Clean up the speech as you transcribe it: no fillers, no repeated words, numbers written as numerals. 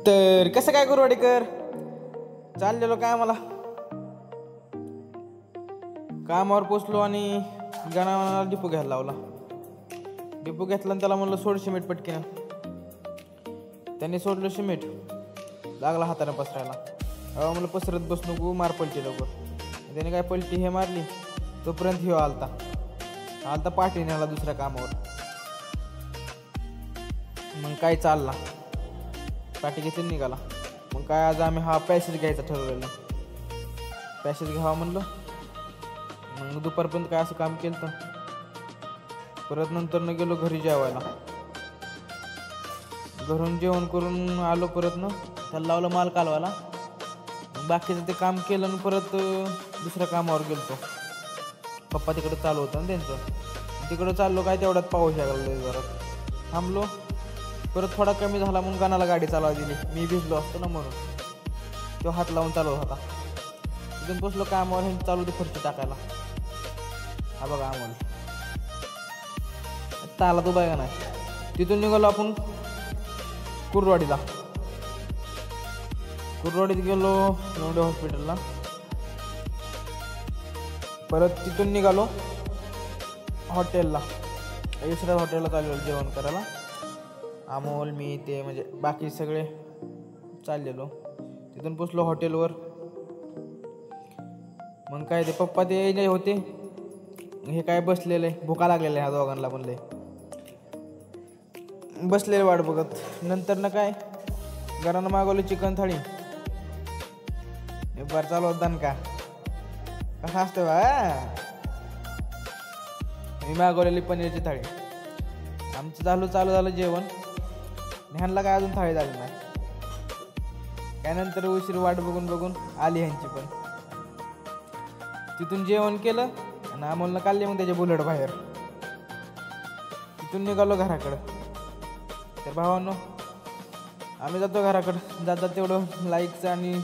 तर कसं काय गुरुवाडीकर चाललेलो काय मला कामावर पोचलो आणि गणाला डिपो घ्यायला लावला. डिपो घेतला आणि त्याला म्हणलं सोड सिमेंट पटकीनं. त्यांनी सोडलं सिमेंट, लागला हाताने पसरायला. अहो म्हणलं पसरत बस नको, मार पलटी लवकर. त्याने काय पलटी हे मारली, तोपर्यंत ह्यो आलता पाठी न्याला दुसऱ्या कामावर. मग काय चालला पाठी घेतली निघाला. मग काय आज आम्ही हा पॅसेज घ्यायचा ठरवलेला. पॅसेज घ्यावा म्हणलं. मग दुपारपर्यंत काय असं काम केलं. तर परत नंतर न गेलो घरी जेवायला. घरून जेवण करून आलो. परत न त्याला लावलं माल कालवायला. बाकीचं ते काम केलं आणि परत दुसऱ्या कामावर गेलतो. पप्पा तिकडे चालू होतं ना त्यांचं. तिकडं चाललो काय तेवढ्यात पाऊस यायला जरा थांबलो. परत थोडा कमी झाला म्हणून गाण्याला गाडी चालवायला दिली. मी भिजलो असतो ना म्हणून. तो हात लावून चालवत होता. तिथून बसलो कामावर. हे चालू होते फरची टाकायला. हा बघा आम्हाला आला तो बघा नाही. तिथून निघालो आपण कुर्डवाडीला. कुर्डवाडीत गेलो लोंढे हॉस्पिटलला. परत तिथून निघालो हॉटेलला. दुसऱ्या हॉटेलला चाललेलो जेवण करायला. अमोल मी ते म्हणजे बाकी सगळे चाललेलो. तिथून पोचलो हॉटेलवर. मग काय ते पप्पा ते होते. हे काय बसलेले भुका लागलेले ह्या दोघांना म्हणले. बसलेले वाट बघत. नंतर ना काय घरानं मागवलं चिकन थाळी. बरं चालू होता का कसं असतं बा. मी मागवलेली पनीरची थाळी. आमचं चालू झालं जेवण. ह्यांना काय अजून थाळी झाली नाही. त्यानंतर उशीर वाट बघून आली ह्यांची पण. तिथून जेवण केलं आणि आम्हाला काढले मग त्याचे बुलेट बाहेर. तिथून निघालो घराकडं. तर भावांनो आम्ही जातो घराकडं. जातात तेवढं लाईकचं आणि